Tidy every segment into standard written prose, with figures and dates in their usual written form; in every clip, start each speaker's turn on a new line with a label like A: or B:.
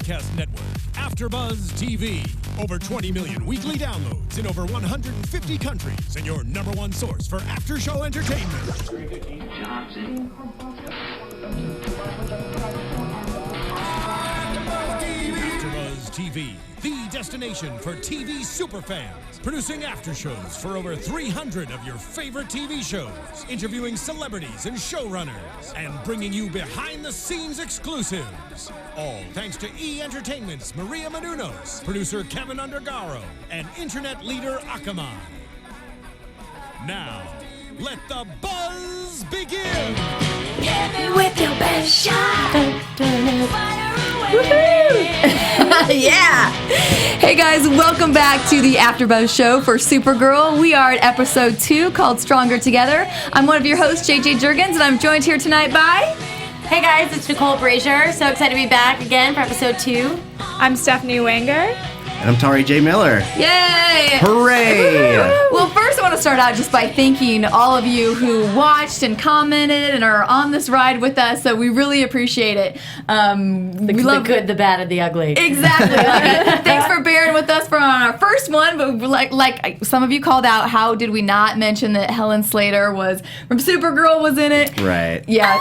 A: broadcast network, AFTERBUZZ TV. Over 20 million weekly downloads in over 150 countries, and your #1 source for after-show entertainment. AFTERBUZZ TV, the destination for TV superfans. Producing aftershows for over 300 of your favorite TV shows, interviewing celebrities and showrunners, and bringing you behind-the-scenes exclusives. All thanks to E! Entertainment's Maria Menounos, producer Kevin Undergaro, and internet leader Akamai. Now, let the buzz begin!
B: Hit me with your best shot!
C: Yeah! Hey guys, welcome back to the AfterBuzz show for Supergirl. We are at episode 2 called Stronger Together. I'm one of your hosts, JJ Jurgens, and I'm joined here tonight by...
B: Hey guys, it's Nicole Brajer. So excited to be back again for episode 2.
D: I'm Stephanie Wenger.
E: And I'm Tauri Miller.
C: Yay!
E: Hooray!
C: Well, first I want to start out just by thanking all of you who watched and commented and are on this ride with us, so we really appreciate it.
B: We love the good, the bad, and the ugly.
C: Exactly. Thanks for bearing with us for on our first one, but like some of you called out, how did we not mention that Helen Slater was from Supergirl was in it?
E: Right.
C: Yeah,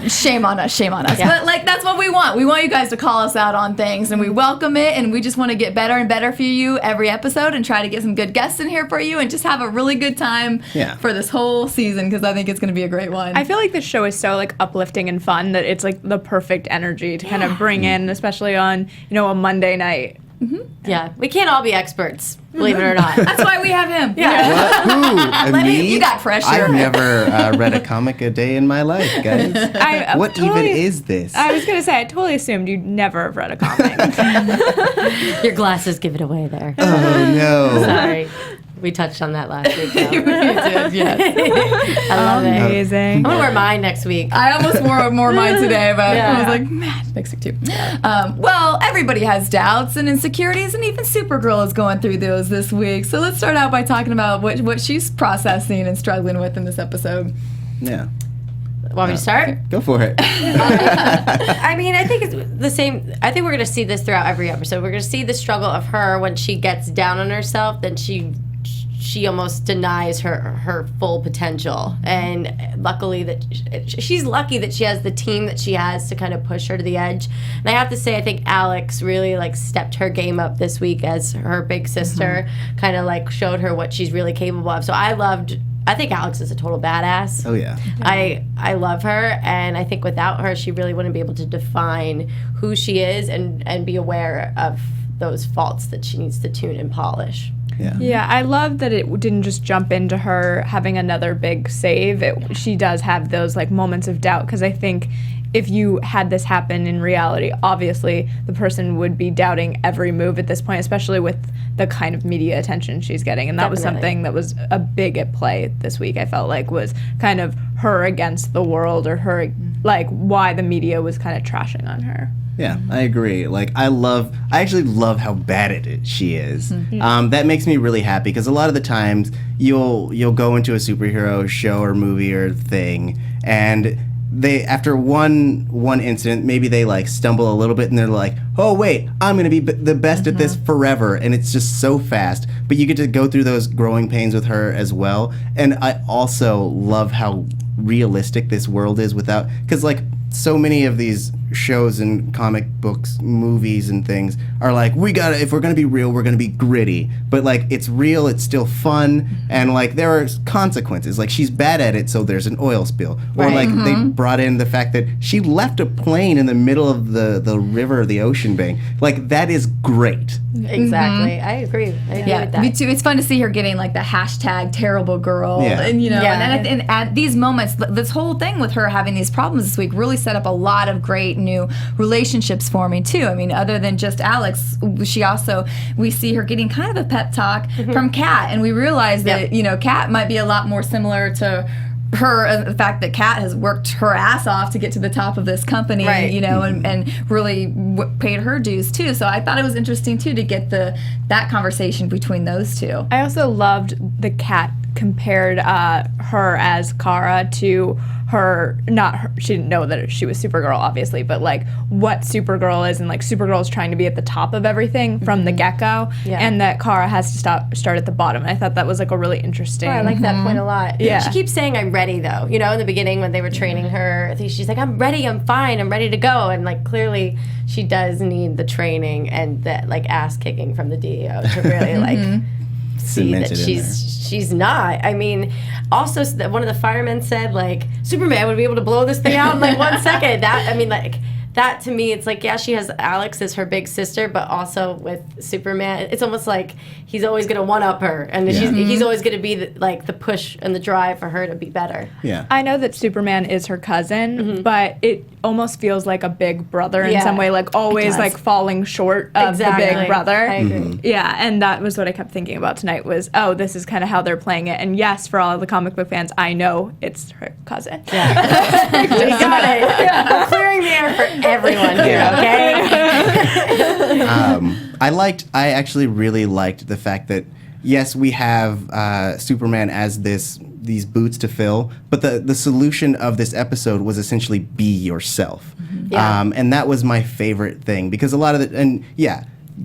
C: shame on us. Yeah. But that's what we want. We want you guys to call us out on things, and we welcome it, and we just want to get better and better for you every episode and try to get some good guests in here for you and just have a really good time for this whole season, because I think it's going to be a great one.
D: I feel like the show is so uplifting and fun that it's the perfect energy to kind of bring in, especially on a Monday night.
C: Mm-hmm.
B: Yeah, we can't all be experts, believe it or not.
C: That's why we have him.
E: Yeah. Who? Me?
C: You got pressure.
E: I've never read a comic a day in my life, guys. What even is this?
D: I was going to say, I totally assumed you'd never have read a comic.
B: Your glasses give it away there.
E: Oh, no.
B: Sorry. We touched on that last week, though.
C: We did, yes.
B: I love it.
D: Amazing.
B: I'm going to wear mine next week.
C: I almost wore mine today, but I was like, man, next week too. Well, everybody has doubts and insecurities, and even Supergirl is going through those this week. So let's start out by talking about what she's processing and struggling with in this episode.
E: Yeah.
B: Want me to start?
E: Go for it.
B: I mean, I think it's the same. I think we're going to see this throughout every episode. We're going to see the struggle of her when she gets down on herself, then she almost denies her full potential. And luckily she's lucky that she has the team that she has to kind of push her to the edge. And I have to say, I think Alex really stepped her game up this week as her big sister, kind of showed her what she's really capable of. So I think Alex is a total badass.
E: Oh, yeah.
B: I love her, and I think without her, she really wouldn't be able to define who she is and be aware of those faults that she needs to tune and polish.
D: Yeah, I love that it didn't just jump into her having another big save. She does have those moments of doubt, because I think if you had this happen in reality, obviously the person would be doubting every move at this point, especially with the kind of media attention she's getting. And that was something that was a big at play this week, I felt like, was kind of her against the world, or her, why the media was kind of trashing on her.
E: Yeah, I agree. I actually love how bad she is. Mm-hmm. That makes me really happy, because a lot of the times you'll go into a superhero show or movie or thing, and they, after one incident, maybe they stumble a little bit, and they're like, oh wait, I'm gonna be the best at this forever, and it's just so fast. But you get to go through those growing pains with her as well. And I also love how realistic this world is, because so many of these shows and comic books, movies and things are if we're gonna be real, we're gonna be gritty. But it's real, it's still fun, and there are consequences. She's bad at it, so there's an oil spill. Or they brought in the fact that she left a plane in the middle of the river or the ocean bank. That is great.
B: Exactly. Mm-hmm. I agree with that.
C: Me too. It's fun to see her getting the hashtag terrible girl.
E: Yeah.
C: And and at these moments, this whole thing with her having these problems this week really set up a lot of great new relationships forming too. I mean, other than just Alex, we see her getting kind of a pep talk from Kat, and we realize that Kat might be a lot more similar to her, the fact that Kat has worked her ass off to get to the top of this company, and really paid her dues too. So I thought it was interesting too to get that conversation between those two.
D: I also loved the Kat compared her as Kara to her, she didn't know that she was Supergirl, obviously, but like what Supergirl is, and like Supergirl's trying to be at the top of everything from the get-go, and that Kara has to start at the bottom. And I thought that was like a really interesting.
B: Oh, I like that point a lot.
D: Yeah.
B: She keeps saying, I'm ready, though. You know, in the beginning when they were training her, I think she's like, I'm ready, I'm fine, I'm ready to go. And like clearly she does need the training and that like ass kicking from the DEO to really like see that she's not. I mean, also one of the firemen said like Superman would be able to blow this thing out in like 1 second. That, I mean, like that to me, it's like, yeah, she has Alex as her big sister, but also with Superman, it's almost like he's always going to one-up her, and he's always going to be the push and the drive for her to be better.
E: Yeah.
D: I know that Superman is her cousin, but it almost feels like a big brother in some way, like always like falling short of the big brother.
B: I agree.
D: Yeah, and that was what I kept thinking about tonight was, oh, this is kind of how they're playing it. And yes, for all of the comic book fans, I know it's her cousin.
B: Yeah. We got it. Yeah. We're clearing the air for everyone here, okay?
E: I actually really liked the fact that, yes, we have Superman as these boots to fill, but the solution of this episode was essentially be yourself. And that was my favorite thing, because a lot of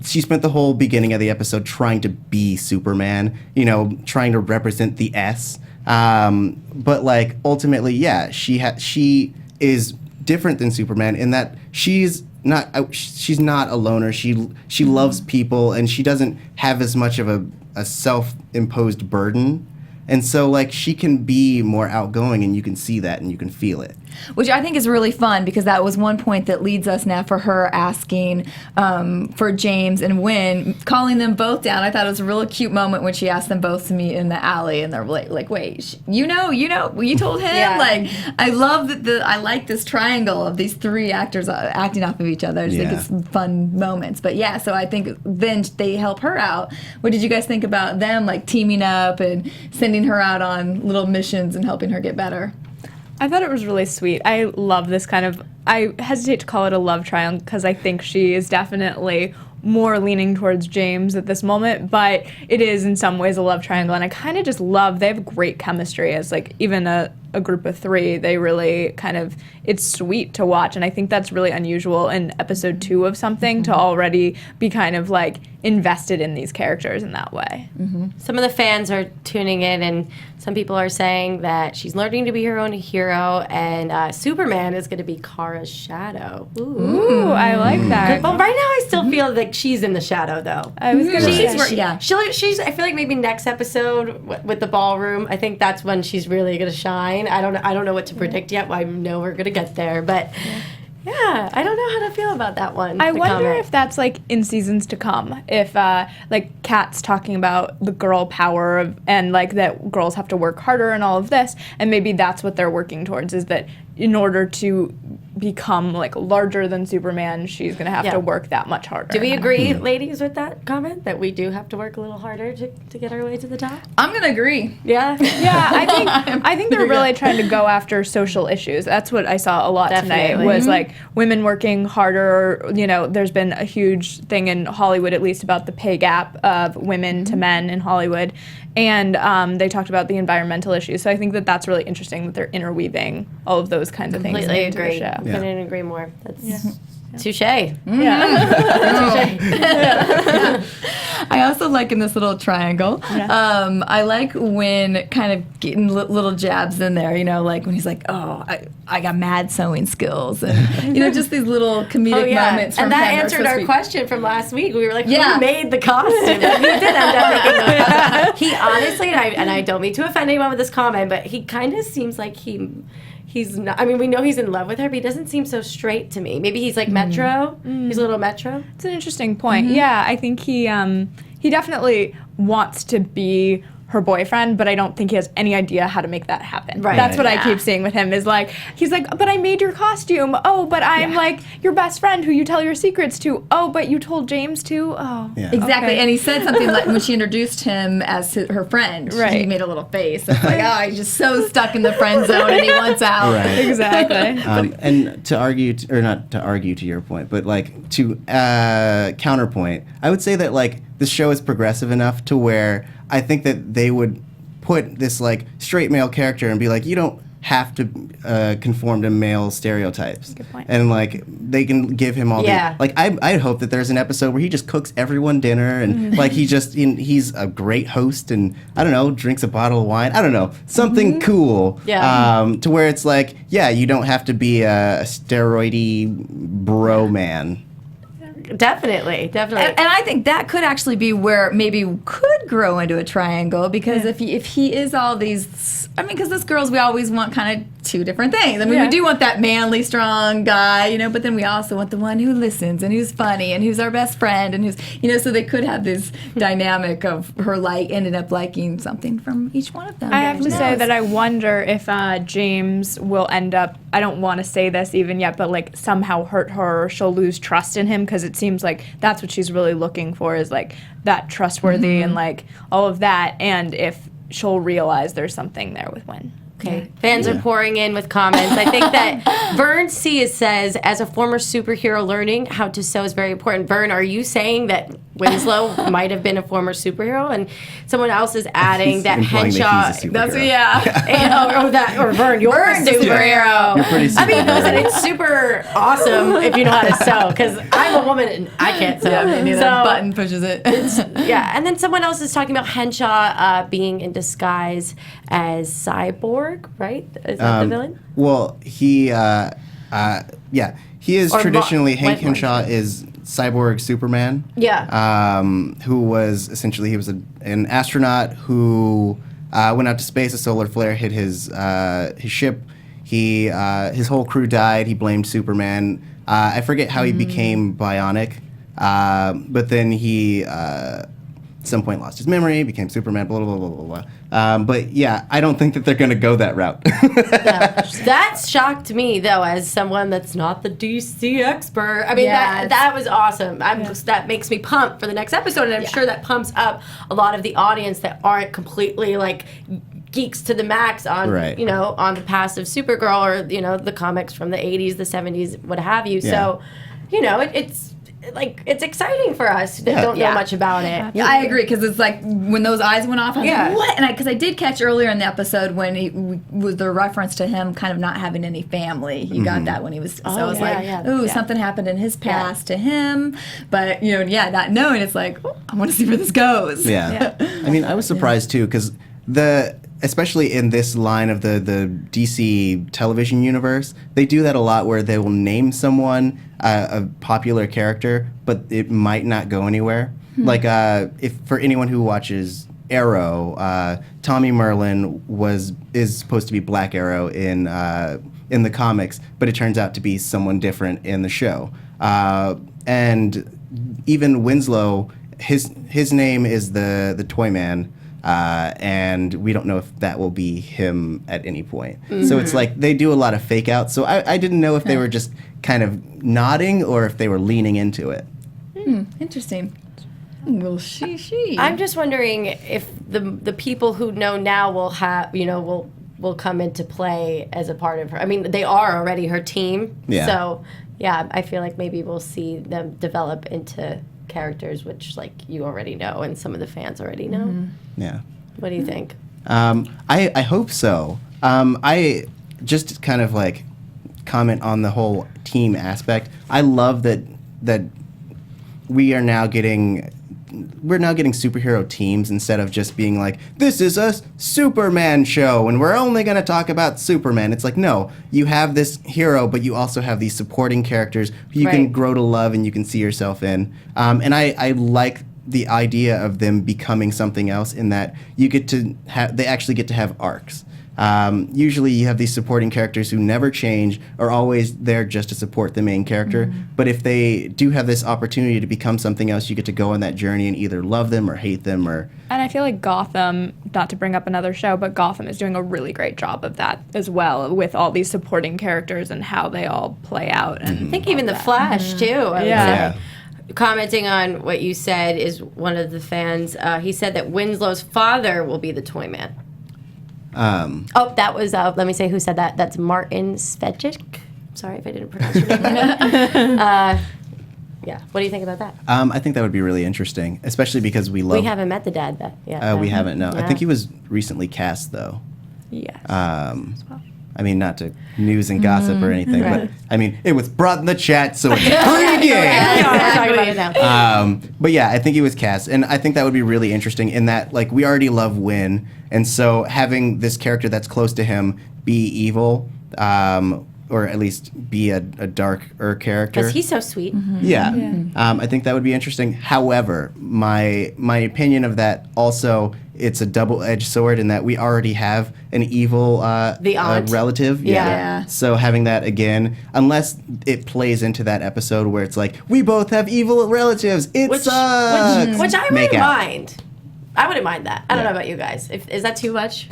E: she spent the whole beginning of the episode trying to be Superman, you know, trying to represent the S. But like ultimately, she is different than Superman in that she's not a loner. She loves people, and she doesn't have as much of a self-imposed burden. And so, like, she can be more outgoing, and you can see that, and you can feel it.
C: Which I think is really fun, because that was one point that leads us now for her asking for James and Wynn, calling them both down. I thought it was a really cute moment when she asked them both to meet in the alley, and they're like wait, you told him?
B: Yeah.
C: Like, I love I like this triangle of these three actors acting off of each other. I just think it's fun moments. But yeah, so I think then they help her out. What did you guys think about them, like, teaming up and sending her out on little missions and helping her get better?
D: I thought it was really sweet. I love this kind of, I hesitate to call it a love triangle because I think she is definitely more leaning towards James at this moment, but it is in some ways a love triangle, and I kind of just love, they have great chemistry as like even a group of three. They really kind of, it's sweet to watch, and I think that's really unusual in episode 2 of something to already be kind of like invested in these characters in that way.
B: Some of the fans are tuning in, and some people are saying that she's learning to be her own hero, and Superman is going to be Kara's shadow.
D: Ooh, I like that.
B: But right now I still feel like she's in the shadow, though.
D: I was going to say.
B: She's. I feel like maybe next episode with the ballroom, I think that's when she's really going to shine. I don't know what to predict yet. I know we're going to get there, but yeah, I don't know how to feel about that one.
D: I wonder if that's like in seasons to come. If like Kat's talking about the girl power and like that girls have to work harder and all of this, and maybe that's what they're working towards, is that in order to become like larger than Superman, she's gonna have to work that much harder.
B: Do we agree, ladies, with that comment, that we do have to work a little harder to get our way to the top?
C: I'm gonna agree.
B: Yeah.
D: Yeah, I think they're really trying to go after social issues. That's what I saw a lot tonight, was like women working harder. You know, there's been a huge thing in Hollywood, at least, about the pay gap of women to men in Hollywood. And they talked about the environmental issues. So I think that that's really interesting that they're interweaving all of those kinds of things into the show.
B: Couldn't agree more. That's touche.
C: I also like in this little triangle, I like when kind of getting little jabs in there, you know, like when he's like, oh, I got mad sewing skills, and, you know, just these little comedic moments.
B: And that answered our question from last week. We were like, who made the costume? And he did end up making the costume. He honestly, and I don't mean to offend anyone with this comment, but he kind of seems like he's not, I mean, we know he's in love with her, but he doesn't seem so straight to me. Maybe he's like Metro. He's a little Metro.
D: It's an interesting point. Yeah, I think he definitely wants to be her boyfriend, but I don't think he has any idea how to make that happen.
B: Right.
D: That's what I keep seeing with him, is like, he's like, but I made your costume. Oh, but I'm like your best friend who you tell your secrets to. Oh, but you told James to. Oh.
E: Yeah.
C: Exactly.
D: Okay.
C: And he said something like, when she introduced him as her friend, he made a little face. It's like, oh, he's just so stuck in the friend zone and he wants out.
E: Right.
D: Exactly.
E: And to argue, or not to argue to your point, but like to counterpoint, I would say that like the show is progressive enough to where I think that they would put this like straight male character and be like, you don't have to conform to male stereotypes.
D: Good point.
E: And like they can give him all the like I hope that there's an episode where he just cooks everyone dinner and like he's a great host and I don't know, drinks a bottle of wine. I don't know, something cool. To where it's like, yeah, you don't have to be a steroidy bro man.
B: Definitely.
C: And I think that could actually be where maybe could grow into a triangle because if he is all these, I mean, because as girls we always want kind of two different things. I mean, we do want that manly, strong guy, you know, but then we also want the one who listens and who's funny and who's our best friend and who's, you know, so they could have this dynamic of her ended up liking something from each one of them.
D: I have to say that I wonder if James will end up, I don't want to say this even yet, but like somehow hurt her or she'll lose trust in him because it seems like that's what she's really looking for is like that trustworthy and like all of that, and if she'll realize there's something there with Wynn.
B: Okay. Fans are pouring in with comments. I think that Vern C says, as a former superhero, learning how to sew is very important. Vern, are you saying that Winslow might have been a former superhero? And someone else is adding that Henshaw. Or Vern, you're a superhero.
E: You're pretty superhero.
B: I mean, listen, it's super awesome if you know how to sew, because I'm a woman and I can't sew.
C: Button pushes it.
B: And then someone else is talking about Henshaw being in disguise as Cyborg, right? Is that the villain?
E: Well, he is traditionally Hank Henshaw is Cyborg Superman.
B: Yeah.
E: Who was essentially an astronaut who went out to space. A solar flare hit his ship. His whole crew died. He blamed Superman. I forget how he became bionic, but then he at some point lost his memory, became Superman, blah, blah, blah, blah, blah. But yeah, I don't think that they're going to go that route.
B: That shocked me, though, as someone that's not the DC expert. I mean, that was awesome. That makes me pumped for the next episode, and I'm sure that pumps up a lot of the audience that aren't completely, like, geeks to the max on, you know, on the past of Supergirl or, you know, the comics from the 80s, the 70s, what have you. Yeah. So, you know, it's exciting for us that don't know much about it.
C: Yeah, I agree, because it's like when those eyes went off, I was like, what? And because I did catch earlier in the episode when he was the reference to him kind of not having any family. You got that when he was, so I was something happened in his past to him. But, you know, not knowing, it's like, I want to see where this goes.
E: Yeah. I mean, I was surprised too, because especially in this line of the DC television universe, they do that a lot where they will name someone a popular character, but it might not go anywhere. Like, if for anyone who watches Arrow, Tommy Merlin is supposed to be Black Arrow in the comics, but it turns out to be someone different in the show. And even Winslow, his name is the Toy Man. And we don't know if that will be him at any point. So it's like they do a lot of fake outs. So I didn't know if they were just kind of nodding or if they were leaning into it.
C: Interesting. Well, she.
B: I'm just wondering if the people who know now will have, you know, will come into play as a part of her. I mean, they are already her team. Yeah. So, yeah, I feel like maybe we'll see them develop into characters which, like, you already know and some of the fans already know.
E: Yeah.
B: What do you think?
E: I hope so. I just kind of like comment on the whole team aspect. I love that we're now getting superhero teams instead of just being like, this is a Superman show and we're only going to talk about Superman. It's like, no, you have this hero, but you also have these supporting characters who you can grow to love and you can see yourself in. And I like the idea of them becoming something else in that you get to they actually get to have arcs. Usually you have these supporting characters who never change, are always there just to support the main character. But if they do have this opportunity to become something else, you get to go on that journey and either love them or hate them. And
D: I feel like Gotham, not to bring up another show, but Gotham is doing a really great job of that as well, with all these supporting characters and how they all play out. And
B: I think even The Flash, too. I would say. Commenting on what you said is one of the fans. He said that Winslow's father will be the Toy Man. That was, let me say who said that. That's Martin Svecic. Sorry if I didn't pronounce your name right. Yeah. What do you think about that?
E: I think that would be really interesting, especially because we love.
B: We haven't met the dad yet.
E: We haven't. No, I
B: Yeah.
E: think he was recently cast though.
D: Yes.
E: I mean, not to news and gossip or anything,
B: Right.
E: but I mean, it was brought in the chat, so it's free game. But yeah, I think he was cast, and I think that would be really interesting in that, like, we already love Win, and so having this character that's close to him be evil, or at least be a darker character.
B: Because he's so sweet.
E: Yeah. I think that would be interesting. However, my opinion of that also, it's a double-edged sword in that we already have an evil
B: The aunt.
E: relative.
C: Yeah.
E: So having that again, unless it plays into that episode where it's like, we both have evil relatives. It sucks.
B: Which I
E: Make
B: wouldn't
E: out.
B: mind. I wouldn't mind that. I don't
E: Yeah.
B: know about you guys. Is that too much?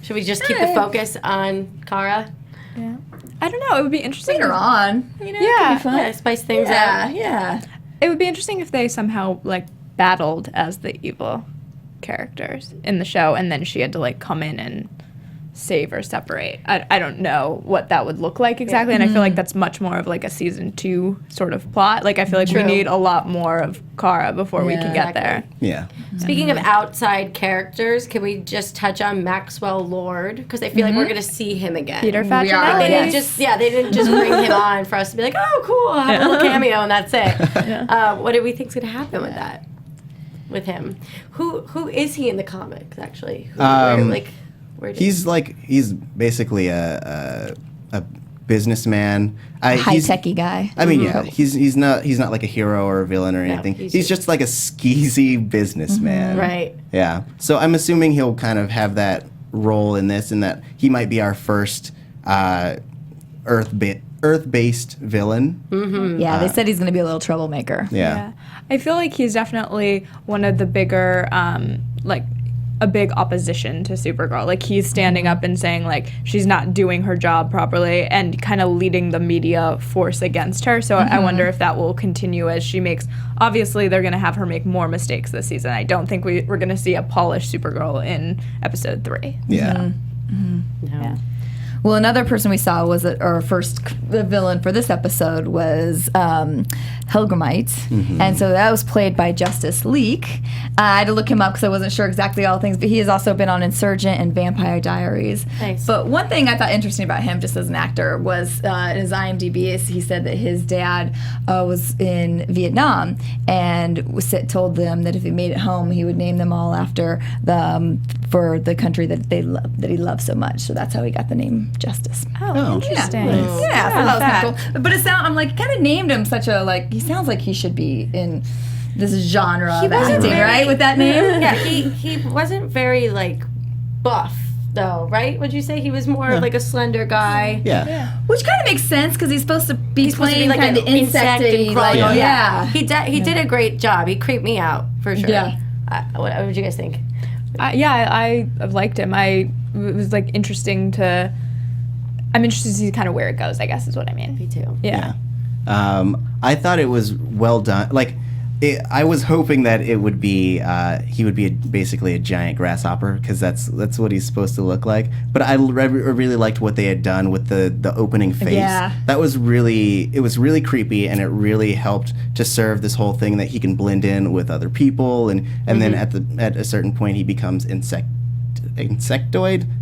B: Should we just keep the focus on Kara?
D: Yeah. I don't know. It would be interesting.
C: Later on. You know,
D: Yeah.
C: it could be fun.
B: Yeah, spice things
C: Yeah,
B: out.
C: yeah.
D: It would be interesting if they somehow like battled as the evil characters in the show, and then she had to like come in and save or separate. I don't know what that would look like exactly, and I feel like that's much more of like a season 2 sort of plot. Like I feel like
B: True.
D: we need a lot more of Kara before we can get
B: Exactly.
D: there.
E: Yeah.
B: Speaking of outside characters, can we just touch on Maxwell Lord? Because I feel like we're going to see him again.
D: Peter
C: We are.
D: Facinelli.
B: They didn't just bring him on for us to be like, oh, cool, I'll have a little cameo, and that's it. What do we think's going to happen with that? With him? Who is he in the comics, actually? Where did
E: He's basically a businessman.
C: High-techy guy.
E: I mean, yeah, he's not like a hero or a villain or anything.
B: he's
E: Just like a skeezy businessman.
B: Right.
E: Yeah. So I'm assuming he'll kind of have that role in this, and that he might be our first Earth-based villain.
C: Yeah, they said he's going to be a little troublemaker.
E: Yeah.
D: I feel like he's definitely one of the bigger, like, a big opposition to Supergirl. Like, he's standing up and saying, like, she's not doing her job properly and kind of leading the media force against her. So I wonder if that will continue as she makes... Obviously, they're going to have her make more mistakes this season. I don't think we're going to see a polished Supergirl in episode 3.
E: Yeah.
B: No.
D: Yeah.
C: Well, another person we saw was our first villain for this episode was Helgramite, and so that was played by Justice Leak. I had to look him up because I wasn't sure exactly all things, but he has also been on Insurgent and Vampire Diaries.
B: Nice.
C: But one thing I thought interesting about him, just as an actor, was in his IMDb, he said that his dad was in Vietnam and told them that if he made it home, he would name them all after for the country that he loved so much. So that's how he got the name Justice.
D: Oh, interesting.
C: Yeah, so that was
B: that.
C: kinda cool. But I'm like, kind of named him such a, like, he sounds like he should be in this genre of
B: wasn't
C: acting,
B: very-
C: right? With that name?
B: Yeah, he wasn't very, like, buff, though, right? Would you say he was more of, like, a slender guy?
E: Yeah.
C: Which kind of makes sense because he's supposed to be playing
B: like
C: kind
B: an
C: of insect
B: and
C: like,
B: crawling.
C: yeah.
B: He did a great job. He creeped me out, for sure.
C: Yeah.
B: What did you guys think?
D: I liked him. It was, like, interesting to... I'm interested to see kind of where it goes, I guess is what I mean.
B: Me too.
D: Yeah.
E: I thought it was well done. Like, I was hoping that it would be he would be basically a giant grasshopper, because that's what he's supposed to look like. But I really liked what they had done with the opening face.
C: Yeah.
E: That was really creepy, and it really helped to serve this whole thing that he can blend in with other people, and then at a certain point he becomes insectoid.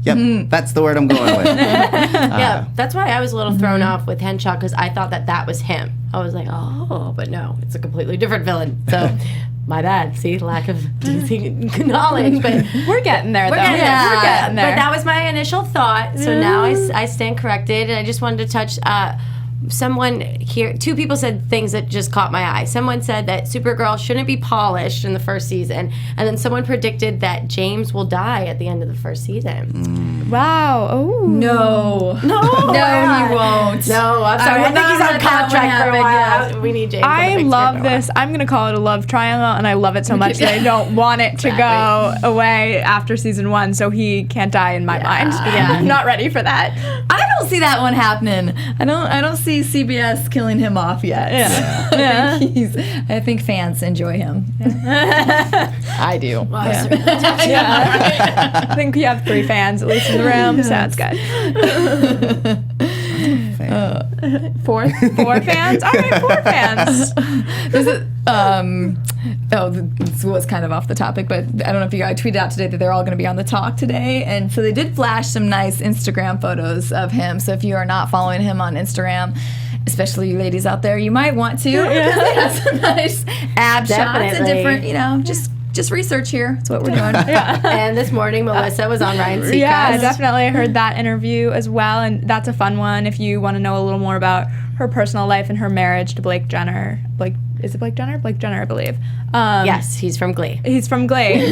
E: Yep, that's the word I'm going with.
B: Yeah, that's why I was a little thrown off with Henshaw, because I thought that was him. I was like, oh, but no, it's a completely different villain. So, my bad. See, lack of DC knowledge, but
D: We're getting there, though.
B: we're getting
C: Yeah.
B: there.
D: We're getting there.
B: But that was my initial thought. So now I stand corrected, and I just wanted to touch. Someone here, 2 people said things that just caught my eye. Someone said that Supergirl shouldn't be polished in the first season, and then someone predicted that James will die at the end of the first season.
D: Wow. Oh.
C: No.
B: No,
C: he won't.
B: No, I'm sorry. I think he's on contract for a while. We need James.
D: I love this. I'm going to call it a love triangle, and I love it so much that I don't want it to go away after season 1, so he can't die in my mind.
C: Yeah.
D: I'm not ready for that.
C: I don't see that one happening. I don't see CBS killing him off yet.
D: Yeah.
C: I think fans enjoy him. I do.
D: I think you have 3 fans at least in the room, so that's good.
E: fan.
D: Four fans? All right, 4 fans.
C: This is, this was kind of off the topic, but I don't know if I tweeted out today that they're all going to be on the talk today, and so they did flash some nice Instagram photos of him. So if you are not following him on Instagram, especially you ladies out there, you might want to. Because they have some nice ab shots and different, just research here. That's what we're doing.
B: And this morning, Melissa was on Ryan Seacrest.
D: Yeah, definitely. I heard that interview as well, and that's a fun one if you want to know a little more about her personal life and her marriage to Blake Jenner. Is it Blake Jenner? Blake Jenner, I believe.
B: Yes, he's from Glee.
D: He's from Glee.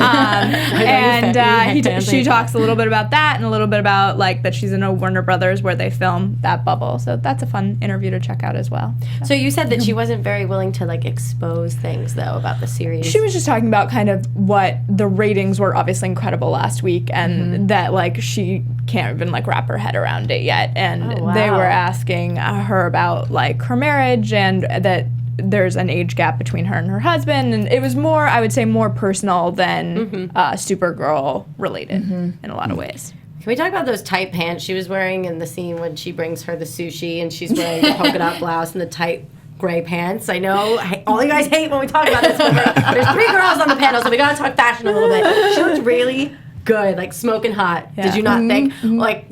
D: She talks a little bit about that and a little bit about that she's in a Warner Brothers where they film that bubble. So that's a fun interview to check out as well.
B: So you said that she wasn't very willing to expose things though about the series.
D: She was just talking about kind of what the ratings were obviously incredible last week and that she can't even wrap her head around it yet. And they were asking her about her marriage and that there's an age gap between her and her husband, and it was more, I would say, more personal than Supergirl related in a lot of ways.
B: Can we talk about those tight pants she was wearing in the scene when she brings her the sushi and she's wearing the polka dot blouse and the tight gray pants? I know all you guys hate when we talk about this, but there's 3 girls on the panel, so we gotta talk fashion a little bit. She looks really good, smoking hot. Yeah. Did you not think?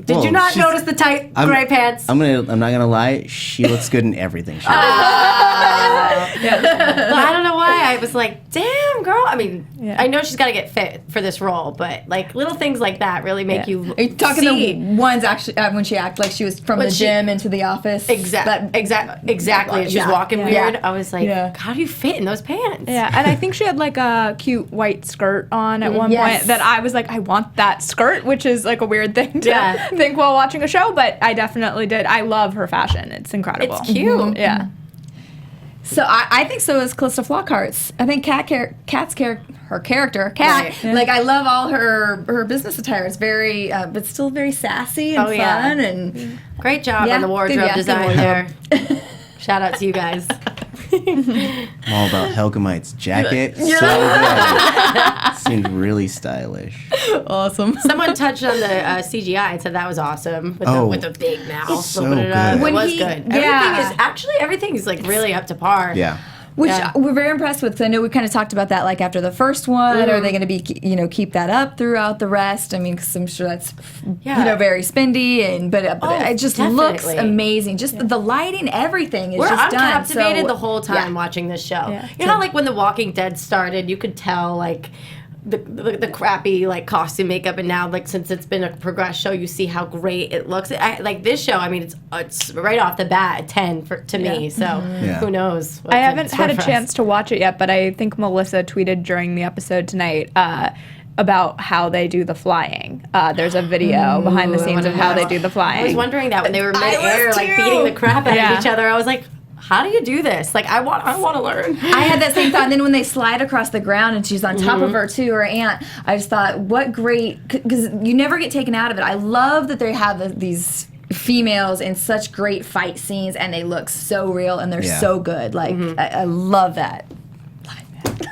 B: Did you not notice the tight gray pants?
E: I'm not gonna lie. She looks good in everything. She does.
B: Well, I don't know why. I was like, damn, girl. I mean, I know she's got to get fit for this role, but little things like that really make you.
C: Are you talking the ones actually when she acted like she was from the gym into the office?
B: Exactly. She was walking weird. I was like, how do you fit in those pants?
D: Yeah, and I think she had a cute white skirt on at one point that I was like, I want that skirt, which is a weird thing to think while watching a show, but I definitely did. I love her fashion. It's incredible.
B: It's cute.
D: Yeah.
C: So I think so is Calista Flockhart's. I think Kat's character, Kat. Right. I love all her business attire. It's very, but still very sassy and fun and
B: great job on the wardrobe design there. Shout out to you guys.
E: I'm all about Helgemite's jacket. So good. Seemed really stylish.
C: Awesome.
B: Someone touched on the CGI and said that was awesome with the big mouth.
E: So good.
B: It was good. Everything is really up to par.
E: Yeah.
C: Which we're very impressed with. 'Cause I know we kind of talked about that after the first one. Are they going to be keep that up throughout the rest? I mean, because I'm sure that's very spendy but it just looks amazing. Just the lighting, everything is just done.
B: I'm captivated the whole time watching this show. Yeah. You know how when The Walking Dead started, you could tell the crappy costume makeup, and now since it's been a progressed show, you see how great it looks. This show, I mean, it's right off the bat a 10 to me. So who knows?
D: I haven't had a chance to watch it yet, but I think Melissa tweeted during the episode tonight about how they do the flying. There's a video behind the scenes of how they do the flying.
B: I was wondering that when they were mid-air, beating the crap out of each other. I was like, how do you do this? I want to learn.
C: I had that same thought. And then when they slide across the ground and she's on top of her too, her aunt, I just thought, what great, because you never get taken out of it. I love that they have these females in such great fight scenes and they look so real and they're so good. I love that.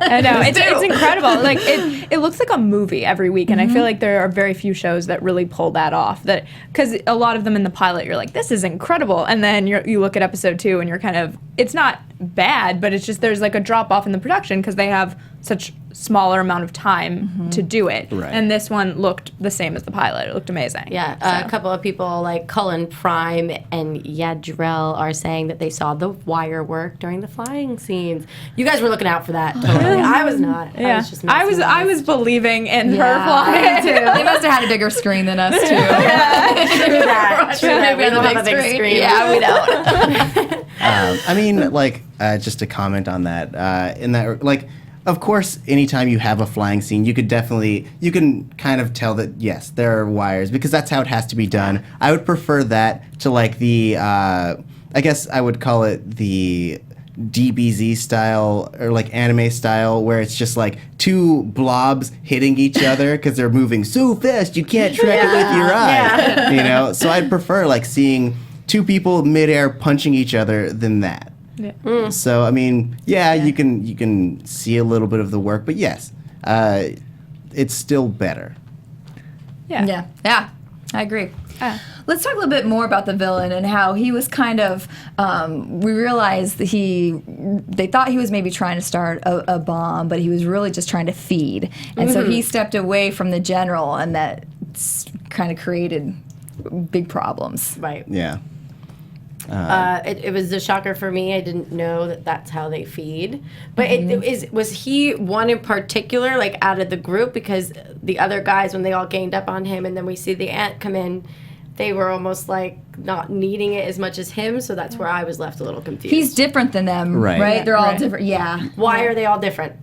D: I know it's incredible. It looks like a movie every week, and I feel like there are very few shows that really pull that off. That because a lot of them in the pilot, you're like, this is incredible, and then you look at episode 2, and you're kind of, it's not bad, but it's just there's a drop off in the production because they have such smaller amount of time to do it.
E: Right.
D: And this one looked the same as the pilot. It looked amazing.
B: Yeah, a couple of people Cullen Prime and Yadrell are saying that they saw the wire work during the flying scenes. You guys were looking out for that. Totally. I was not.
D: Yeah. I was believing in her flying too.
C: They must have had a bigger screen than us too.
B: True that. We don't have a big screen.
C: Yeah, we don't.
E: I mean, just to comment on that, in that, of course, anytime you have a flying scene, you can kind of tell that, yes, there are wires, because that's how it has to be done. I would prefer that to the, I guess I would call it the DBZ style or anime style, where it's just 2 blobs hitting each other because they're moving so fast you can't track it with your eye. So I'd prefer seeing 2 people midair punching each other than that. Yeah. So I mean, you can see a little bit of the work, but yes, it's still better.
C: Yeah, I agree. let's talk a little bit more about the villain and how he was kind of. We realized that they thought he was maybe trying to start a bomb, but he was really just trying to feed, and so he stepped away from the general, and that kind of created big problems.
B: Right.
E: Yeah.
B: It was a shocker for me. I didn't know that that's how they feed. But was he one in particular, like out of the group? Because the other guys, when they all ganged up on him, and then we see the ant come in, they were almost like not needing it as much as him. So that's where I was left a little confused.
C: He's different than them, right? They're all different. Yeah.
B: Why are they all different?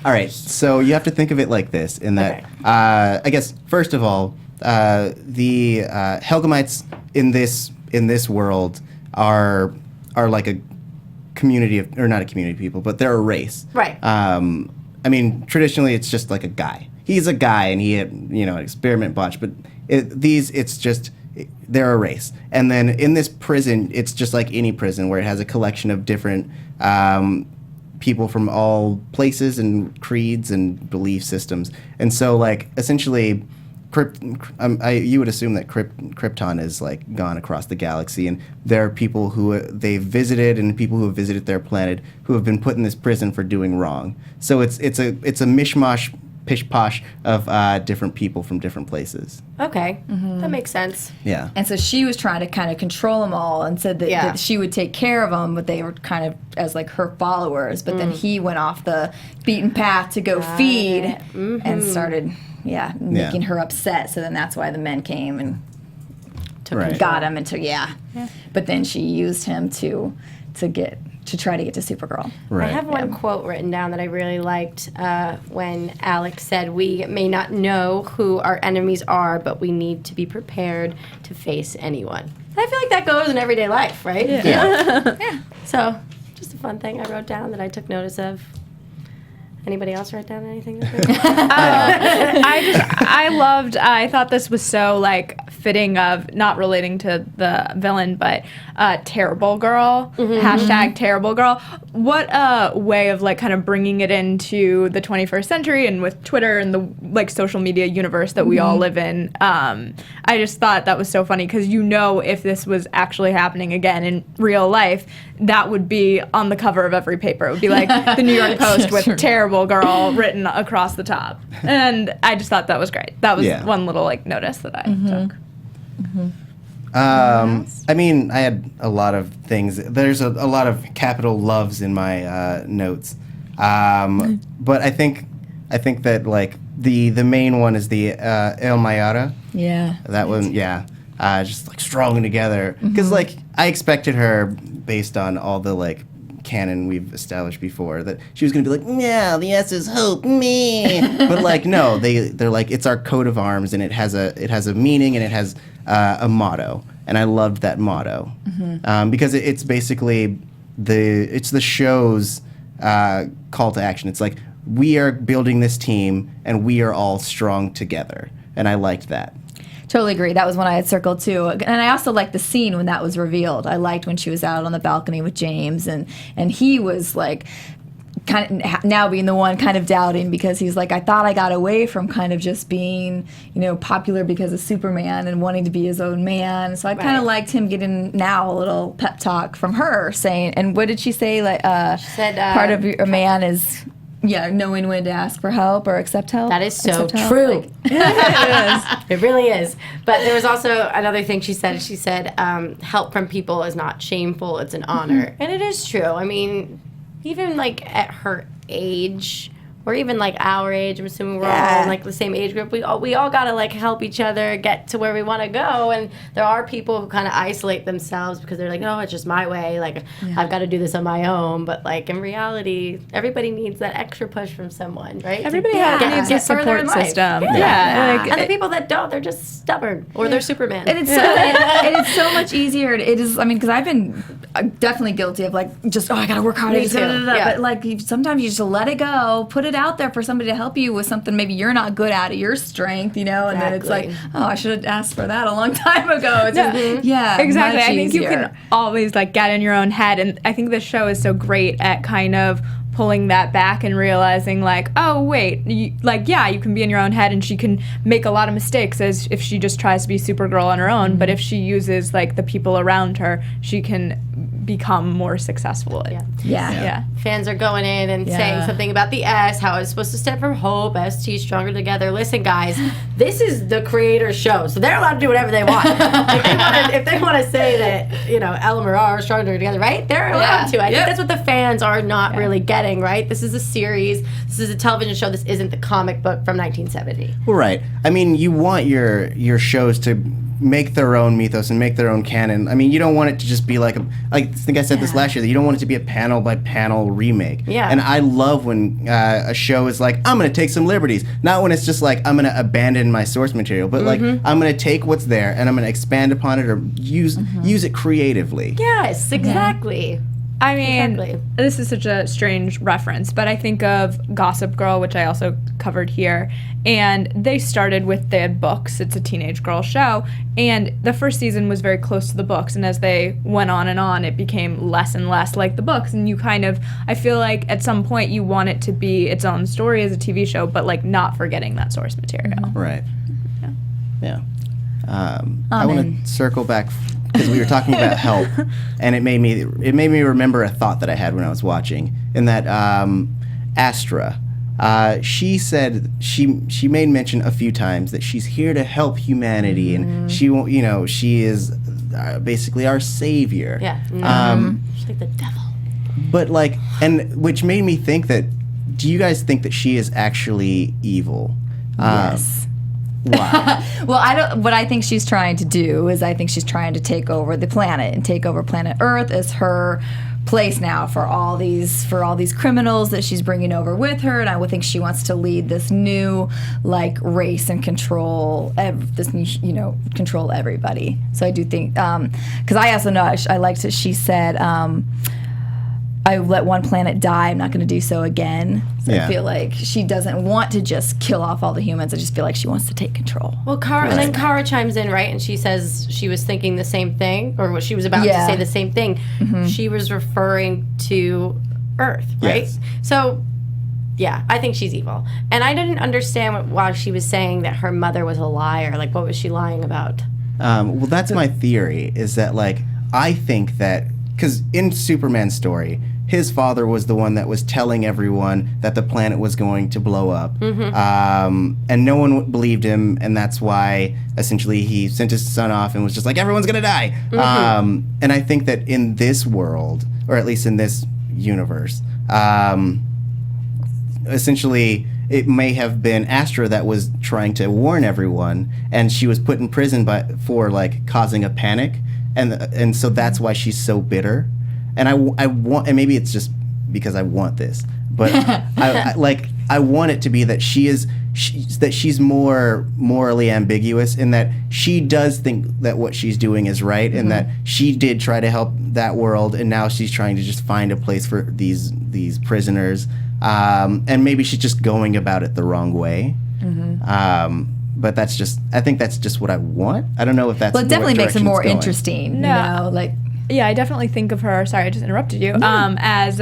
E: All right. So you have to think of it like this: in that, I guess first of all, the Helgamites in this world are like a community of, or not a community of people, but they're a race.
B: Right.
E: I mean, traditionally it's just like a guy. He's a guy and he had, an experiment botched, but they're a race. And then in this prison, it's just like any prison where it has a collection of different people from all places and creeds and belief systems. And so like essentially you would assume that Krypton is like gone across the galaxy, and there are people who they've visited and people who have visited their planet who have been put in this prison for doing wrong. So it's a mishmash, pish posh of different people from different places.
B: Okay, that makes sense.
E: Yeah.
C: And so she was trying to kind of control them all, and said that she would take care of them, but they were kind of as like her followers. But then he went off the beaten path to go feed, and started. Making her upset. So then that's why the men came and got him But then she used him to try to get to Supergirl.
B: Right. I have one quote written down that I really liked when Alex said, "We may not know who our enemies are, but we need to be prepared to face anyone." I feel like that goes in everyday life, right?
E: Yeah.
B: So, just a fun thing I wrote down that I took notice of. Anybody else write down anything?
D: I thought this was so like fitting of, not relating to the villain, but Terrible Girl, hashtag Terrible Girl. What a way of like kind of bringing it into the 21st century and with Twitter and the like social media universe that we all live in. I just thought that was so funny because if this was actually happening again in real life, that would be on the cover of every paper. It would be like the New York Post with Terrible Girl written across the top. And I just thought that was great. That was one little like notice that I took.
E: I mean, I had a lot of things. There's a lot of capital loves in my notes. But I think that like the main one is the El Mayara.
C: Yeah.
E: That one, just like strong together. Because like I expected her, based on all the like canon we've established before, that she was gonna be like, no, the S is hope, me. But like no, they're like, it's our coat of arms, and it has a meaning, and it has a motto, and I loved that motto because it's basically the show's call to action. It's like, we are building this team, and we are all strong together, and I liked that.
C: Totally agree. That was one I had circled too. And I also liked the scene when that was revealed. I liked when she was out on the balcony with James, and he was like kind of now being the one kind of doubting, because he's like, I thought I got away from kind of just being, popular because of Superman and wanting to be his own man. So I kind of liked him getting now a little pep talk from her saying, and what did she say? Like, she said, part of a man is knowing when to ask for help or accept help.
B: That is so true. It really is. But there was also another thing she said. She said, help from people is not shameful, it's an honor. And it is true. I mean, even like at her age, or even like our age, I'm assuming we're all in like the same age group, we all gotta like help each other get to where we want to go. And there are people who kind of isolate themselves because they're like, no, it's just my way, like I've got to do this on my own. But like in reality, everybody needs that extra push from someone, right?
D: Everybody needs a support system.
B: And the people that don't, they're just stubborn, or they're Superman.
C: And it's so much easier. It is. I mean, because I've been definitely guilty of like just I gotta work hard.
B: Me too.
C: But like sometimes you just let it go, put it out there for somebody to help you with something maybe you're not good at, your strength, and then it's like, oh, I should have asked for that a long time ago. It's
D: exactly. I think you can always like get in your own head, and I think this show is so great at kind of pulling that back and realizing like, oh wait, you can be in your own head, and she can make a lot of mistakes as if she just tries to be Supergirl on her own. But if she uses like the people around her, she can become more successful.
C: Yeah.
B: Fans are going in and saying something about the S, how it's supposed to stand for hope, ST, stronger together. Listen, guys, this is the creator's show, so they're allowed to do whatever they want. If they want to say that, L and Mara are stronger together, right? They're allowed to. I think that's what the fans are not really getting, right? This is a series. This is a television show. This isn't the comic book from 1970.
E: Well, right. I mean, you want your shows to make their own mythos and make their own canon. I mean, you don't want it to just be like I think I said this last year, that you don't want it to be a panel by panel remake.
B: Yeah.
E: And I love when a show is like, I'm going to take some liberties. Not when it's just like, I'm going to abandon my source material, but like, I'm going to take what's there and I'm going to expand upon it or use it creatively.
B: Yes, exactly.
D: I mean, this is such a strange reference, but I think of Gossip Girl, which I also covered here, and they started with the books. It's a teenage girl show, and the first season was very close to the books, and as they went on, it became less and less like the books, and I feel like at some point you want it to be its own story as a TV show, but like not forgetting that source material.
E: Right. Yeah. I want to circle back because we were talking about help, and it made me remember a thought that I had when I was watching. In that Astra, she said she made mention a few times that she's here to help humanity, and she won't. She is basically our savior.
B: Yeah. She's like the devil.
E: But like, and which made me think that. Do you guys think that she is actually evil?
C: Yes.
E: Why?
C: Well, what I think she's trying to do is I think she's trying to take over the planet and take over planet Earth as her place now for all these criminals that she's bringing over with her, and I would think she wants to lead this new like race and control control everybody. So I do think because I also know I liked that she said I let one planet die, I'm not going to do so again. So I feel like she doesn't want to just kill off all the humans. I just feel like she wants to take control.
B: Well, and then Kara chimes in, right? And she says she was thinking the same thing, or what she was about to say the same thing. She was referring to Earth, right?
E: Yes.
B: So, yeah, I think she's evil. And I didn't understand why she was saying that her mother was a liar. Like, what was she lying about?
E: Well, that's my theory, is that, like, I think that, because in Superman's story, his father was the one that was telling everyone that the planet was going to blow up. And no one believed him, and that's why, essentially, he sent his son off and was just like, everyone's going to die. And I think that in this world, or at least in this universe, essentially, it may have been Astra that was trying to warn everyone, and she was put in prison for like causing a panic, and so that's why she's so bitter. And I want, and maybe it's just because I want this, but I want it to be that she's more morally ambiguous in that she does think that what she's doing is right, and that she did try to help that world, and now she's trying to just find a place for these prisoners. And maybe she's just going about it the wrong way. But I think that's just what I want. I don't know if that's.
C: Well, it definitely makes it more interesting.
D: No. Yeah, I definitely think of her. Sorry, I just interrupted you. As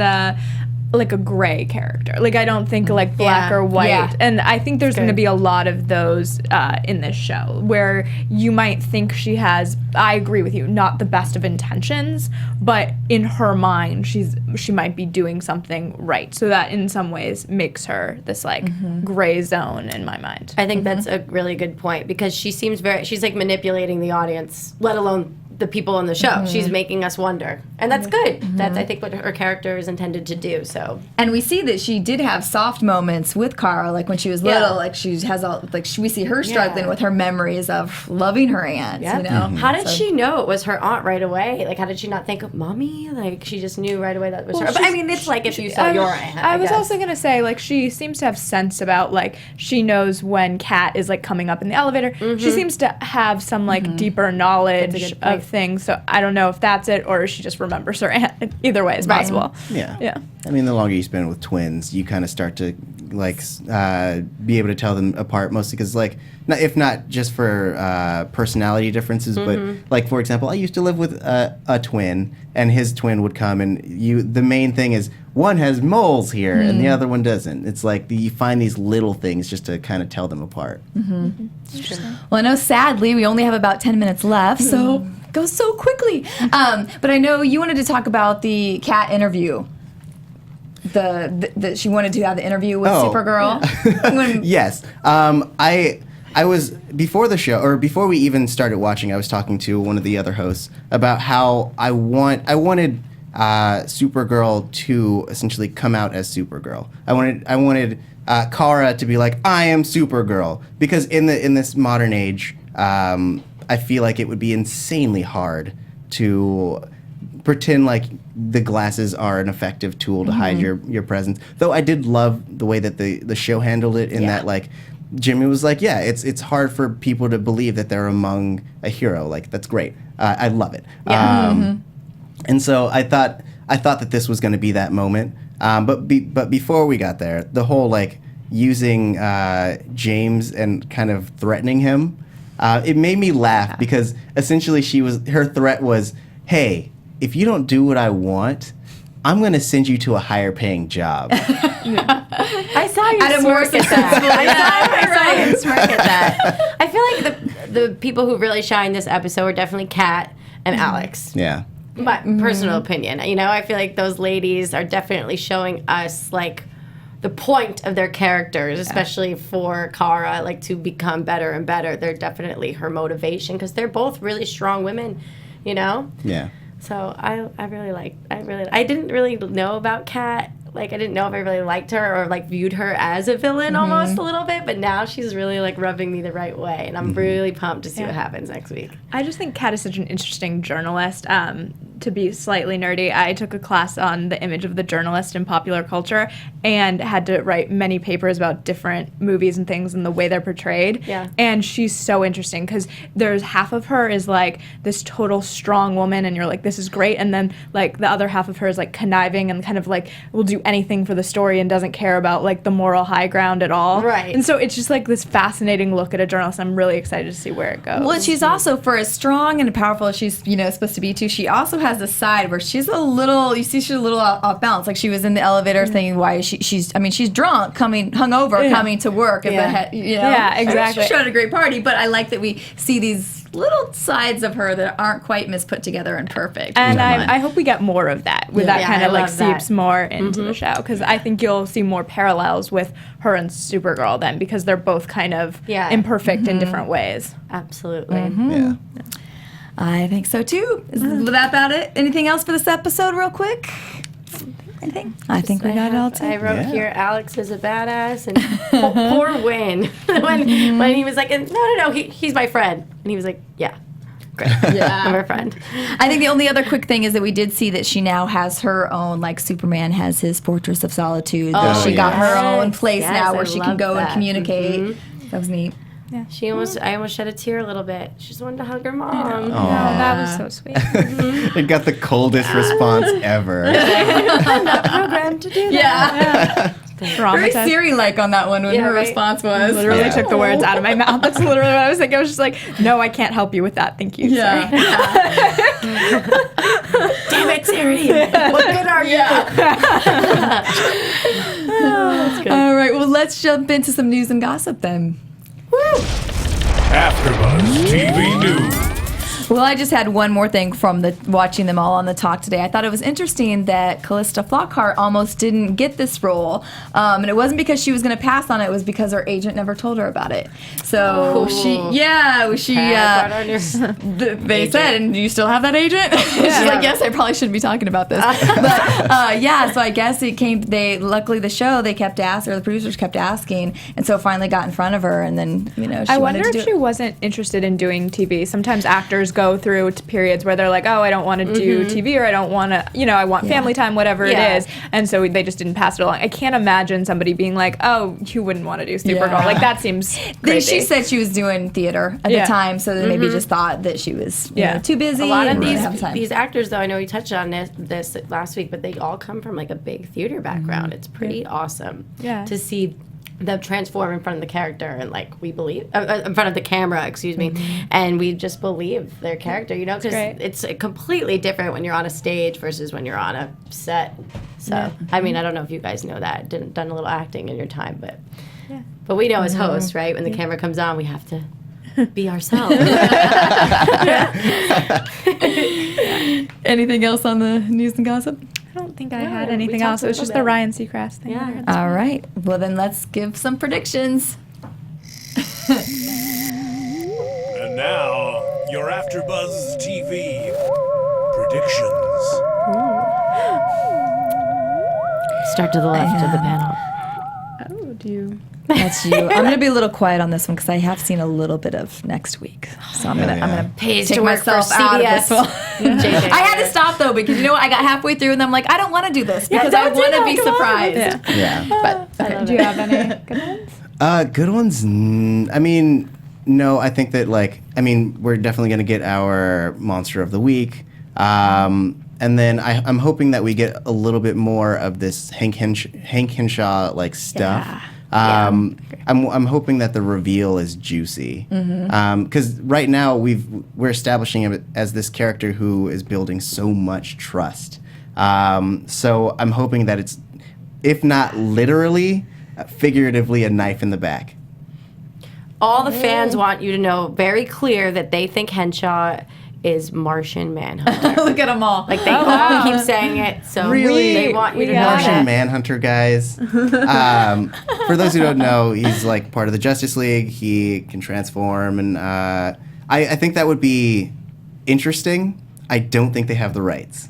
D: like a gray character. Like I don't think like black or white. Yeah. And I think there's going to be a lot of those in this show where you might think she has. I agree with you. Not the best of intentions, but in her mind, she might be doing something right. So that in some ways makes her this like gray zone in my mind.
B: I think that's a really good point because she seems she's like manipulating the audience, let alone the people on the show. She's making us wonder, and that's good. That's I think what her character is intended to do. So,
C: and we see that she did have soft moments with Kara, like when she was little. Like she has all we see her struggling with her memories of loving her aunt. You know,
B: how did she know it was her aunt right away? Like, how did she not think of mommy? Like, she just knew right away that was her. But I mean, it's like if you saw your aunt.
D: I was also gonna say like she seems to have sense about like she knows when Kat is like coming up in the elevator. She seems to have some like deeper knowledge of things, so I don't know if that's it or she just remembers her aunt. Either way is possible.
E: Yeah. I mean, the longer you spend with twins, you kind of start to like be able to tell them apart, mostly because like if not just for personality differences, but like for example, I used to live with a twin, and his twin would come, and the main thing is one has moles here and the other one doesn't. It's like you find these little things just to kind of tell them apart.
C: Well, I know sadly we only have about 10 minutes left, so it goes so quickly. But I know you wanted to talk about the Kat interview. That she wanted to have the interview with Supergirl.
E: Yes. I was, before the show, or before we even started watching, I was talking to one of the other hosts about how I wanted Supergirl to essentially come out as Supergirl. I wanted Kara to be like, I am Supergirl, because in this modern age, I feel like it would be insanely hard to pretend like the glasses are an effective tool to hide your presence. Though I did love the way that the show handled it, in that like Jimmy was like, yeah, it's hard for people to believe that they're among a hero. Like, that's great. I love it. And so I thought that this was going to be that moment. But before we got there, the whole like using James and kind of threatening him, it made me laugh because essentially her threat was, hey, if you don't do what I want, I'm going to send you to a higher paying job.
B: I saw you
C: At a more
B: smirk at that. I saw you smirk at that. I feel like the people who really shine this episode were definitely Kat and Alex.
E: Yeah.
B: My personal opinion. You know, I feel like those ladies are definitely showing us, like, the point of their characters, especially for Kara, like, to become better and better. They're definitely her motivation, because they're both really strong women, you know?
E: Yeah.
B: So I didn't really know about Kat. Like, I didn't know if I really liked her or, like, viewed her as a villain almost a little bit, but now she's really, like, rubbing me the right way, and I'm really pumped to see what happens next week.
D: I just think Kat is such an interesting journalist. To be slightly nerdy, I took a class on the image of the journalist in popular culture and had to write many papers about different movies and things and the way they're portrayed.
B: Yeah.
D: And she's so interesting because there's half of her is like this total strong woman and you're like, this is great. And then like the other half of her is like conniving and kind of like will do anything for the story and doesn't care about like the moral high ground at all.
B: Right.
D: And so it's just like this fascinating look at a journalist. I'm really excited to see where it goes.
C: Well, she's also, for as strong and powerful as she's, supposed to be too, she also has this side where she's a little off balance. Like, she was in the elevator thinking, why is she's drunk, hungover, coming to work.
D: Yeah, exactly.
C: She had a great party, but I like that we see these little sides of her that aren't quite misput together and perfect.
D: And I hope we get more of that, with that kind of like seeps
B: that.
D: more into the show, because I think you'll see more parallels with her and Supergirl then, because they're both kind of imperfect in different ways.
B: Absolutely.
E: Yeah.
C: I think so too. Is that about it? Anything else for this episode, real quick? Anything? I think we got it all too.
B: I wrote here, Alex is a badass, and poor Win. when he was like, no, he's my friend. And he was like, yeah, great. I'm her friend.
C: I think the only other quick thing is that we did see that she now has her own, like Superman has his Fortress of Solitude. That she got her own place now where she can go and communicate. That was neat.
D: Yeah.
B: I almost shed a tear a little bit. She just wanted to hug her mom.
D: Oh, that was so sweet.
E: It got the coldest response ever.
B: I'm not programmed to do that.
C: Very Siri-like on that one when her response was.
D: Literally took the words out of my mouth. That's literally what I was thinking. I was just like, no, I can't help you with that. Thank you.
C: Yeah.
B: Damn it, Siri. What good are you?
C: That's good. All right, well, let's jump into some news and gossip then.
A: AFTERBUZZ TV News.
C: Well, I just had one more thing from watching them all on the talk today. I thought it was interesting that Callista Flockhart almost didn't get this role, and it wasn't because she was going to pass on it. It was because her agent never told her about it. So they said, "And do you still have that agent?" She's like, "Yes, I probably shouldn't be talking about this." But so I guess it came. Luckily the show they kept asking, or the producers kept asking, and so it finally got in front of her, and then she
D: I
C: wanted
D: wonder
C: to
D: if she wasn't interested in doing TV. Sometimes actors go through periods where they're like, oh, I don't want to do TV, or I don't want to, I want family time, whatever it is. And so they just didn't pass it along. I can't imagine somebody being like, oh, you wouldn't want to do Supergirl. Like, that seems crazy.
C: She said she was doing theater at the time, so they maybe just thought that she was too busy.
B: A lot of
C: time.
B: these actors, though, I know we touched on this last week, but they all come from like a big theater background. It's pretty awesome to see them transform in front of the character, and like we believe in front of the camera, excuse me, and we just believe their character, you know, because it's completely different when you're on a stage versus when you're on a set. So I mean, I don't know if you guys know that, done a little acting in your time, but we know as hosts, right? When the camera comes on, we have to be ourselves.
C: Anything else on the news and gossip?
D: I don't think I had anything else. It was just the Ryan Seacrest thing.
B: Yeah.
C: All right. Well, then let's give some predictions.
A: And now, your AfterBuzz TV predictions.
B: Start to the left of the panel.
D: Oh, do you?
C: That's you. I'm going to be a little quiet on this one because I have seen a little bit of next week. So I'm gonna
B: Pays
C: take
B: to work for
C: myself out of
B: CBS.
C: this one. I had to stop though because you know what? I got halfway through and I'm like, I don't want to do this because I want to be surprised. But
D: Do you have any good ones?
E: Good ones? I mean, no, I think that, like, I mean, we're definitely going to get our Monster of the Week. And then I'm hoping that we get a little bit more of this Hank Henshaw, like, stuff. I'm hoping that the reveal is juicy. Because right now we're establishing him as this character who is building so much trust. So I'm hoping that it's, if not literally, figuratively a knife in the back.
B: All the fans want you to know very clear that they think Henshaw is Martian Manhunter.
C: look at them all.
B: Like they all keep saying it, so
E: Really?
B: they want you to know
E: Martian
B: that.
E: Manhunter, guys. For those who don't know, he's like part of the Justice League. He can transform, and I think that would be interesting. I don't think they have the rights.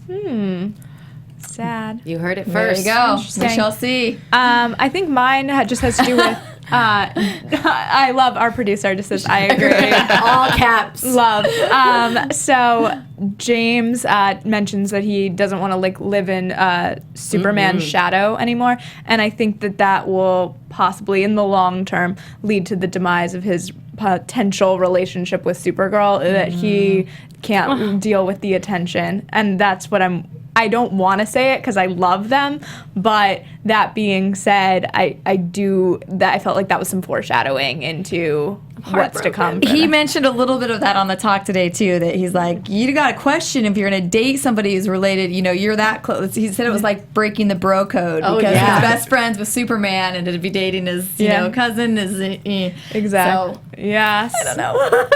D: Sad.
B: You heard it
C: There
B: first.
C: you go. We
D: Interesting.
C: shall see.
D: I think mine just has to do with. I love our producer. Just says I agree.
B: All caps.
D: Love. So James mentions that he doesn't want to like live in Superman's shadow anymore, and I think that will possibly, in the long term, lead to the demise of his potential relationship with Supergirl. That he can't deal with the attention, and that's what I don't want to say it because I love them, but that being said, I felt like that was some foreshadowing into what's to come.
C: He mentioned a little bit of that on the talk today too, that he's like, you got to question if you're going to date somebody who's related, you know, you're that close. He said it was like breaking the bro code because his best friend's with Superman and to be dating his, you know, cousin is...
D: Exactly.
C: So,
D: yes.
C: I don't know.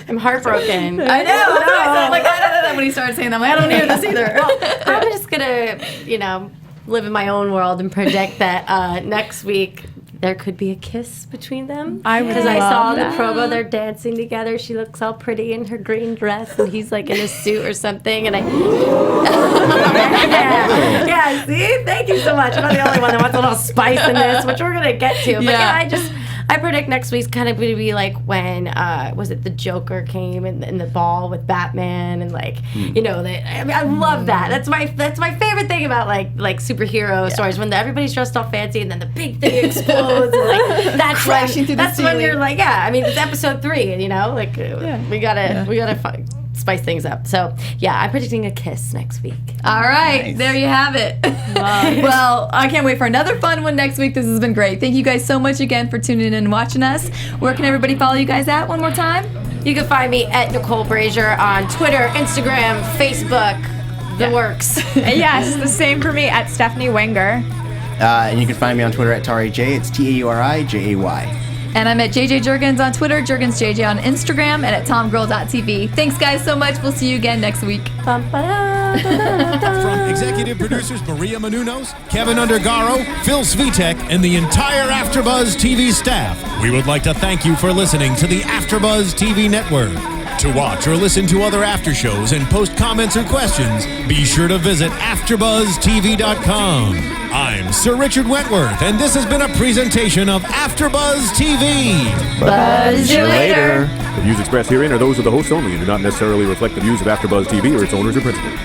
B: I'm heartbroken.
C: I know. I'm like, I don't know when he started saying that. I'm like, I don't hear this either.
B: I'm just gonna, you know, live in my own world and predict that next week there could be a kiss between them.
D: I would
B: Because I
D: love
B: saw
D: that.
B: the promo, they're dancing together. She looks all pretty in her green dress, and he's like in a suit or something. And yeah, see, thank you so much. I'm not the only one that wants a little spice in this, which we're gonna get to. But yeah, I predict next week's kind of going to be like when was it the Joker came in the ball with Batman and like you know I love that. That's my favorite thing about like superhero stories when everybody's dressed all fancy and then the big thing explodes and like that's
C: Crashing through the
B: that's when
C: ceiling.
B: you're like I mean it's episode 3 you know like we gotta spice things up. So yeah, I'm predicting a kiss next week.
C: All right,
E: Nice.
C: there you have it. Well, I can't wait for another fun one next week. This has been great. Thank you guys so much again for tuning in and watching us. Where can everybody follow you guys at one more time?
B: You can find me at Nicole Brajer on Twitter, Instagram, Facebook, the works.
D: Yes, the same for me at Stephanie Wenger.
E: And you can find me on Twitter at Tauri J. It's TaurijJay.
C: And I'm at JJ Jurgens on Twitter, JurgensJJ on Instagram, and at TomGirl.tv. Thanks, guys, so much. We'll see you again next week.
A: From executive producers Maria Menounos, Kevin Undergaro, Phil Svitek, and the entire AfterBuzz TV staff, we would like to thank you for listening to the AfterBuzz TV network. To watch or listen to other after shows and post comments or questions, be sure to visit AfterBuzzTV.com. I'm Sir Richard Wentworth, and this has been a presentation of AfterBuzz TV.
C: Buzz you later.
F: The views expressed herein are those of the hosts only and do not necessarily reflect the views of AfterBuzz TV or its owners or principals.